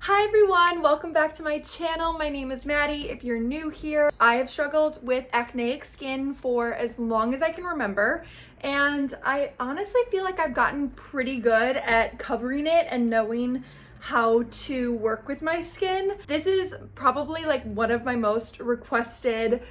Hi everyone, welcome back to my channel. My name is Maddie. If you're new here, I have struggled with acneic skin for as long as I can remember, and I honestly feel like I've gotten pretty good at covering it and knowing how to work with my skin. This is probably like one of my most requested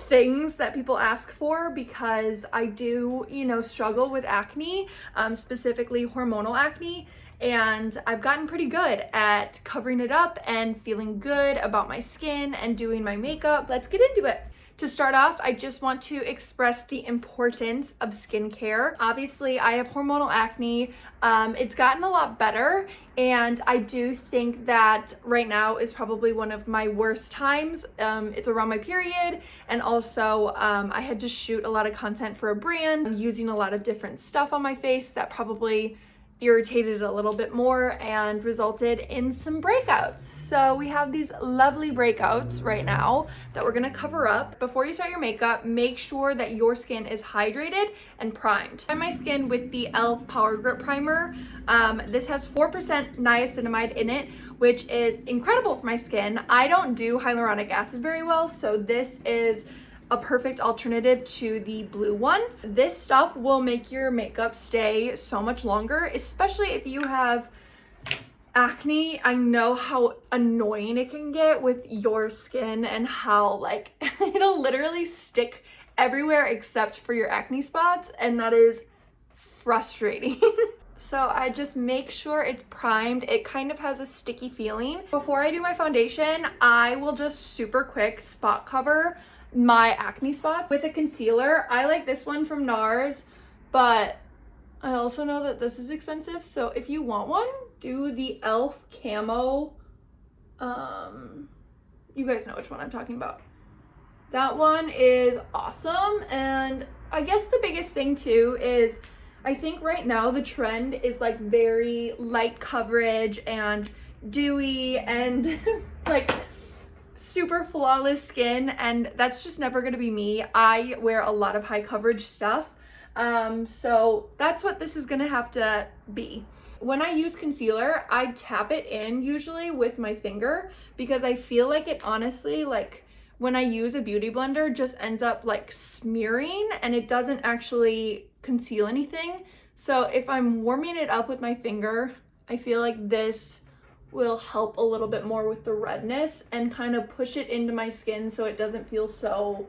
things that people ask for because I do, struggle with acne, specifically hormonal acne. And I've gotten pretty good at covering it up and feeling good about my skin and doing my makeup. Let's get into it. To start off, I just want to express the importance of skincare. Obviously, I have hormonal acne. It's gotten a lot better, and I do think that right now is probably one of my worst times. It's around my period, and also I had to shoot a lot of content for a brand. I'm using a lot of different stuff on my face that probably irritated a little bit more and resulted in some breakouts. So we have these lovely breakouts right now that we're gonna cover up. Before you start your makeup, make sure that your skin is hydrated and primed. I prime my skin with the e.l.f. Power Grip Primer. This has 4% niacinamide in it, which is incredible for my skin. I don't do hyaluronic acid very well, so this is a perfect alternative to the blue one. This stuff will make your makeup stay so much longer, especially if you have acne. I know how annoying it can get with your skin and how it'll literally stick everywhere except for your acne spots, and that is frustrating. So I just make sure it's primed. It kind of has a sticky feeling. Before I do my foundation, I will just super quick spot cover my acne spots with a concealer. I like this one from NARS, but I also know that this is expensive, so if you want one, do the e.l.f. Camo. You guys know which one I'm talking about. That one is awesome. And I guess the biggest thing too is I think right now the trend is like very light coverage and dewy and like super flawless skin, and that's just never gonna be me. I wear a lot of high coverage stuff, so that's what this is gonna have to be. When I use concealer, I tap it in usually with my finger because I feel like it honestly, when I use a beauty blender, just ends up smearing and it doesn't actually conceal anything. So if I'm warming it up with my finger, I feel like this will help a little bit more with the redness and kind of push it into my skin so it doesn't feel so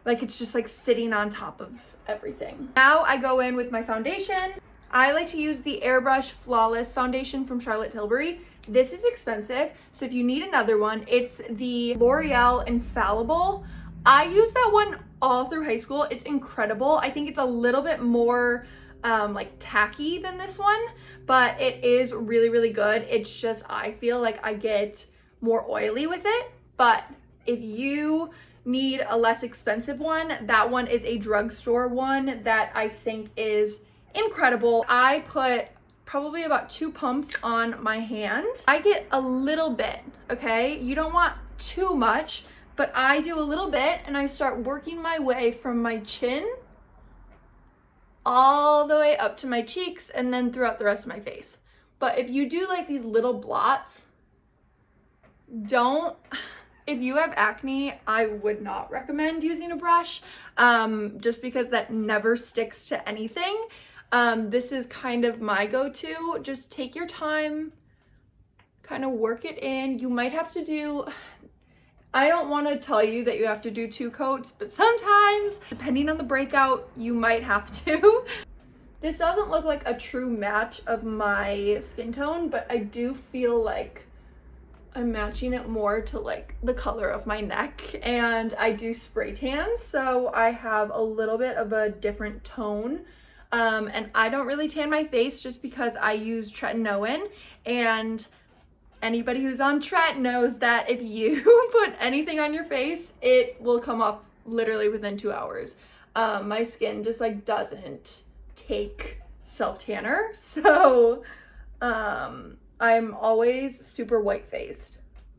like it's just sitting on top of everything. Now I go in with my foundation. I like to use the Airbrush Flawless Foundation from Charlotte Tilbury. This is expensive, so if you need another one, it's the L'Oreal Infallible. I use that one all through high school. It's incredible. I think it's a little bit more tacky than this one, but it is really, really good. It's just, I feel like I get more oily with it, but if you need a less expensive one, that one is a drugstore one that I think is incredible. I put probably about 2 pumps on my hand. I get a little bit, okay? You don't want too much, but I do a little bit and I start working my way from my chin all the way up to my cheeks and then throughout the rest of my face. But if you do these little blots, if you have acne, I would not recommend using a brush, just because that never sticks to anything. This is kind of my go-to. Just take your time, kind of work it in. You might have to do, I don't want to tell you that you have to do 2 coats, but sometimes, depending on the breakout, you might have to. This doesn't look like a true match of my skin tone, but I do feel like I'm matching it more to the color of my neck, and I do spray tan, so I have a little bit of a different tone. And I don't really tan my face just because I use tretinoin, and anybody who's on Tret knows that if you put anything on your face, it will come off literally within 2 hours. My skin just doesn't take self-tanner, so I'm always super white-faced.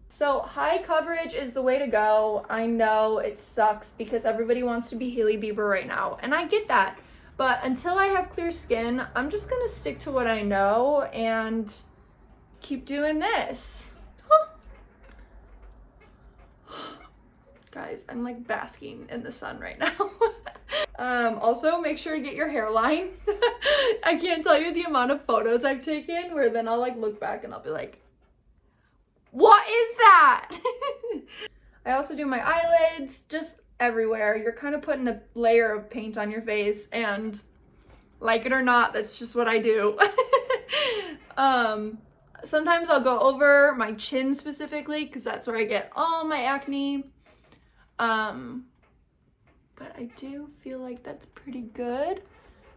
So high coverage is the way to go. I know it sucks because everybody wants to be Hailey Bieber right now, and I get that. But until I have clear skin, I'm just gonna stick to what I know and keep doing this. Guys, I'm like basking in the sun right now. Also make sure to get your hairline. I can't tell you the amount of photos I've taken where then I'll like look back and I'll be like, what is that? I also do my eyelids, just everywhere. You're kind of putting a layer of paint on your face, and like it or not, that's just what I do. Sometimes I'll go over my chin specifically because that's where I get all my acne. But I do feel like that's pretty good.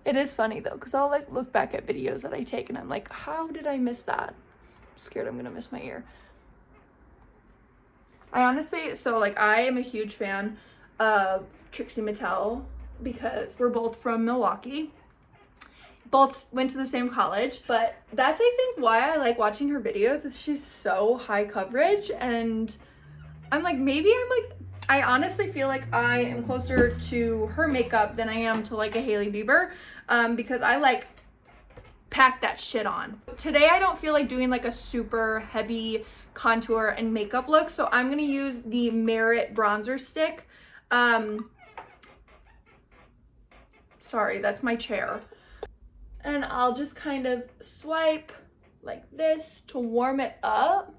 It is funny though, because I'll like look back at videos that I take and I'm like, how did I miss that? I'm scared I'm gonna miss my ear. I honestly, so like I am a huge fan of Trixie Mattel because we're both from Milwaukee. Both went to the same college, but that's I think why I like watching her videos is she's so high coverage, and I'm like, maybe I'm like, I honestly feel like I am closer to her makeup than I am to like a Hailey Bieber, because I like pack that shit on. Today I don't feel like doing like a super heavy contour and makeup look, so I'm gonna use the Merit bronzer stick. Sorry, that's my chair. And I'll just kind of swipe like this to warm it up.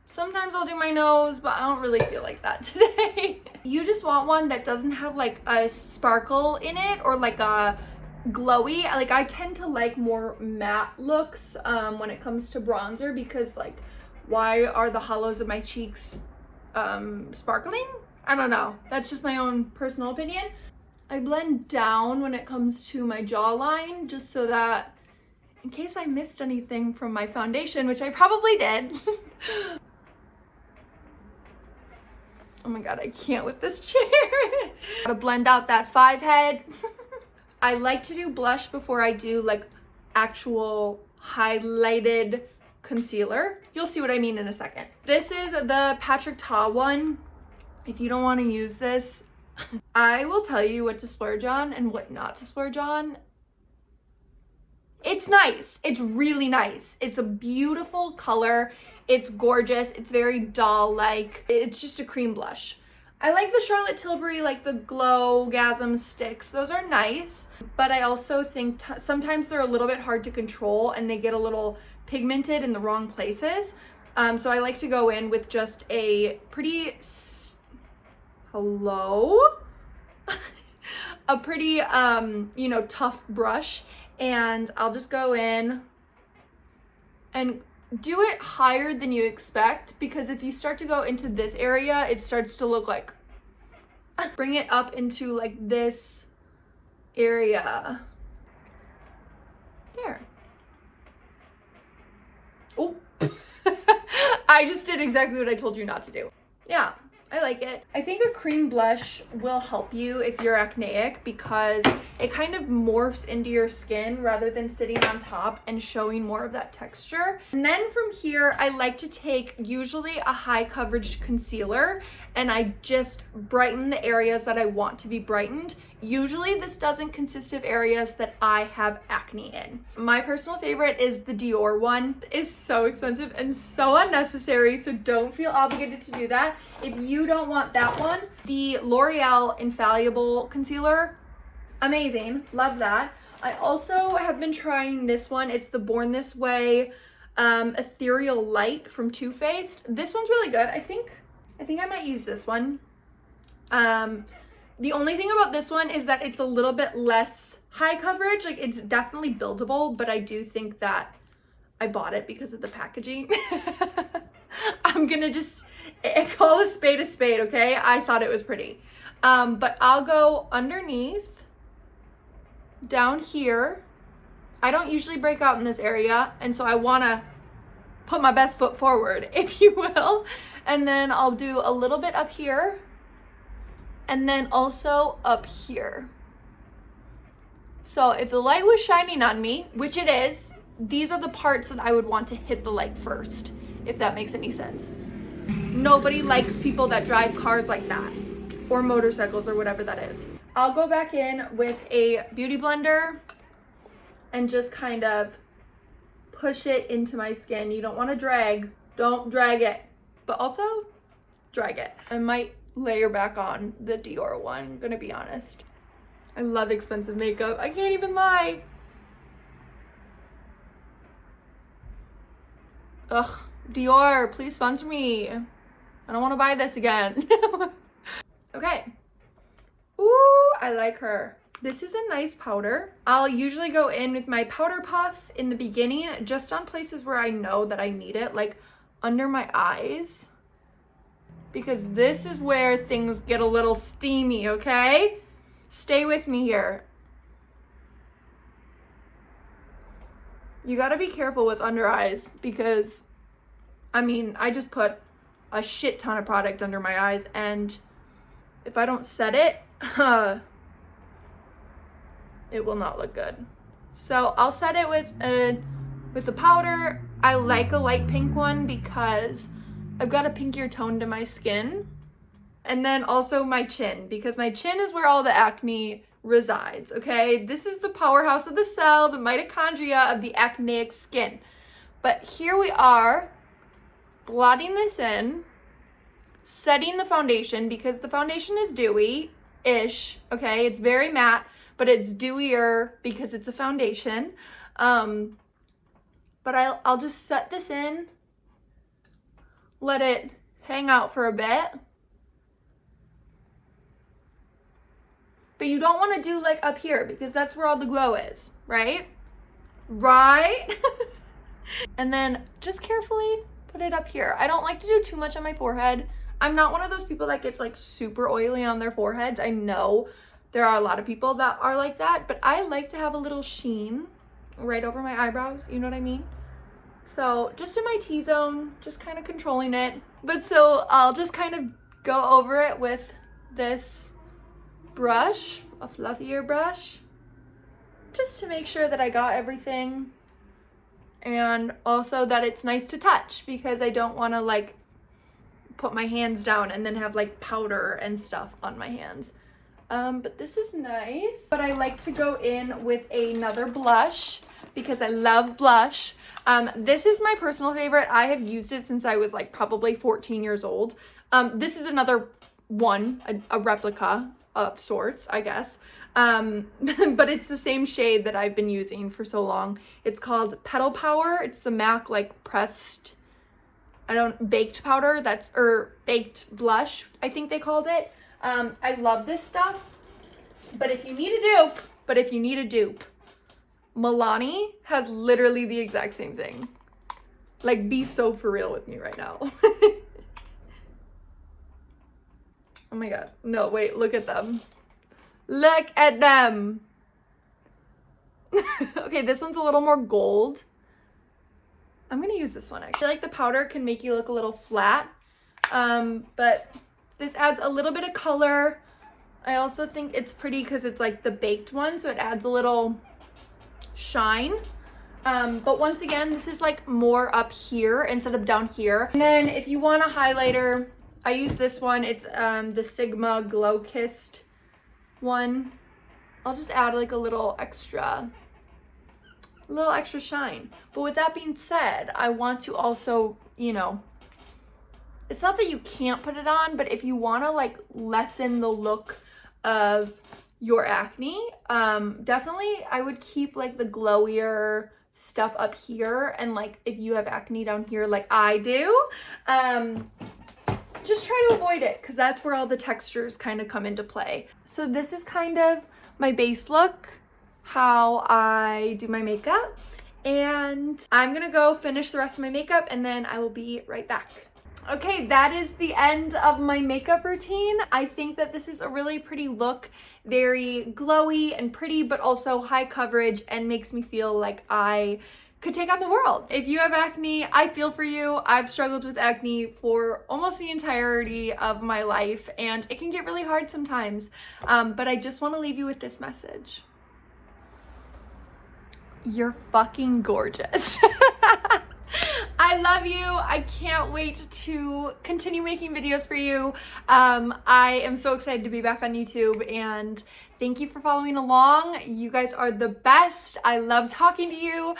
Sometimes I'll do my nose, but I don't really feel like that today. You just want one that doesn't have like a sparkle in it or like a glowy. Like I tend to like more matte looks when it comes to bronzer, because like, why are the hollows of my cheeks sparkling? I don't know. That's just my own personal opinion. I blend down when it comes to my jawline just so that in case I missed anything from my foundation, which I probably did. Oh my God, I can't with this chair. Gotta blend out that 5 head. I like to do blush before I do like actual highlighted concealer. You'll see what I mean in a second. This is the Patrick Ta one. If you don't want to use this, I will tell you what to splurge on and what not to splurge on. It's nice. It's really nice. It's a beautiful color. It's gorgeous. It's very doll-like. It's just a cream blush. I like the Charlotte Tilbury, like the Glow-gasm sticks. Those are nice, but I also think sometimes they're a little bit hard to control and they get a little pigmented in the wrong places. So I like to go in with just a pretty, a pretty, you know, tough brush. And I'll just go in and do it higher than you expect, because if you start to go into this area, it starts to look like, bring it up into like this area. There. Oh, I just did exactly what I told you not to do. Yeah. I like it. I think a cream blush will help you if you're acneic, because it kind of morphs into your skin rather than sitting on top and showing more of that texture. And then from here, I like to take usually a high coverage concealer and I just brighten the areas that I want to be brightened. Usually this doesn't consist of areas that I have acne in. My personal favorite is the Dior one. It's so expensive and so unnecessary, so don't feel obligated to do that. If you don't want that one, the L'Oreal Infallible Concealer, amazing, love that. I also have been trying this one. It's the Born This Way Ethereal Light from Too Faced. This one's really good. I think I might use this one. The only thing about this one is that it's a little bit less high coverage. Like, it's definitely buildable, but I do think that I bought it because of the packaging. I'm gonna just call a spade, okay? I thought it was pretty. But I'll go underneath, down here. I don't usually break out in this area, and so I wanna put my best foot forward, if you will. And then I'll do a little bit up here, and then also up here. So if the light was shining on me, which it is, these are the parts that I would want to hit the light first, if that makes any sense. Nobody likes people that drive cars like that, or motorcycles, or whatever that is. I'll go back in with a beauty blender and just kind of push it into my skin. You don't want to drag. Don't drag it, but also drag it. I might layer back on the Dior one, gonna be honest. I love expensive makeup. I can't even lie. Ugh, Dior, please sponsor me. I don't want to buy this again. Okay. Ooh, I like her. This is a nice powder. I'll usually go in with my powder puff in the beginning, just on places where I know that I need it, like under my eyes, because this is where things get a little steamy, okay? Stay with me here. You gotta be careful with under eyes because, I mean, I just put a shit ton of product under my eyes, and if I don't set it, it will not look good. So I'll set it with the powder. I like a light pink one because I've got a pinkier tone to my skin. And then also my chin, because my chin is where all the acne resides, okay? This is the powerhouse of the cell, the mitochondria of the acneic skin. But here we are, blotting this in, setting the foundation, because the foundation is dewy-ish, okay? It's very matte, but it's dewier because it's a foundation. But I'll just set this in, let it hang out for a bit. But you don't want to do like up here because that's where all the glow is, right? Right? And then just carefully put it up here. I don't like to do too much on my forehead. I'm not one of those people that gets like super oily on their foreheads. I know there are a lot of people that are like that, but I like to have a little sheen right over my eyebrows, you know what I mean? So just in my T-zone, just kind of controlling it. But so I'll just kind of go over it with this brush, a fluffier brush, just to make sure that I got everything, and also that it's nice to touch, because I don't want to like put my hands down and then have like powder and stuff on my hands. But this is nice. But I like to go in with another blush because I love blush. This is my personal favorite. I have used it since I was like probably 14 years old. This is another one, a replica of sorts, I guess. But it's the same shade that I've been using for so long. It's called Petal Power. It's the MAC like pressed, baked powder, or baked blush, I think they called it. I love this stuff, but if you need a dupe, Milani has literally the exact same thing. Like, be so for real with me right now. Oh my god. No, wait, look at them. Look at them. Okay, this one's a little more gold. I'm gonna use this one. I feel like the powder can make you look a little flat, but this adds a little bit of color. I also think it's pretty because it's like the baked one, so it adds a little shine. But once again, this is like more up here instead of down here. And then if you want a highlighter, I use this one. It's the Sigma Glow Kissed one. I'll just add like a little extra shine. But with that being said, I want to also, it's not that you can't put it on, but if you want to like lessen the look of your acne, definitely I would keep like the glowier stuff up here, and like if you have acne down here like I do, just try to avoid it because that's where all the textures kind of come into play. So this is kind of my base look, how I do my makeup, and I'm gonna go finish the rest of my makeup and then I will be right back. Okay, that is the end of my makeup routine. I think that this is a really pretty look, very glowy and pretty, but also high coverage, and makes me feel like I could take on the world. If you have acne, I feel for you. I've struggled with acne for almost the entirety of my life, and it can get really hard sometimes. But I just want to leave you with this message. You're fucking gorgeous. I I love you. I can't wait to continue making videos for you. I am so excited to be back on YouTube, and thank you for following along. You guys are the best. I love talking to you.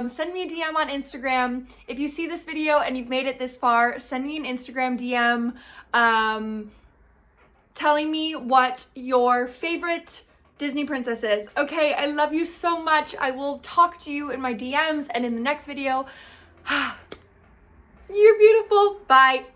Send me a DM on Instagram. If you see this video and you've made it this far, send me an Instagram DM telling me what your favorite Disney princess is. Okay, I love you so much. I will talk to you in my DMs and in the next video. You're beautiful. Bye.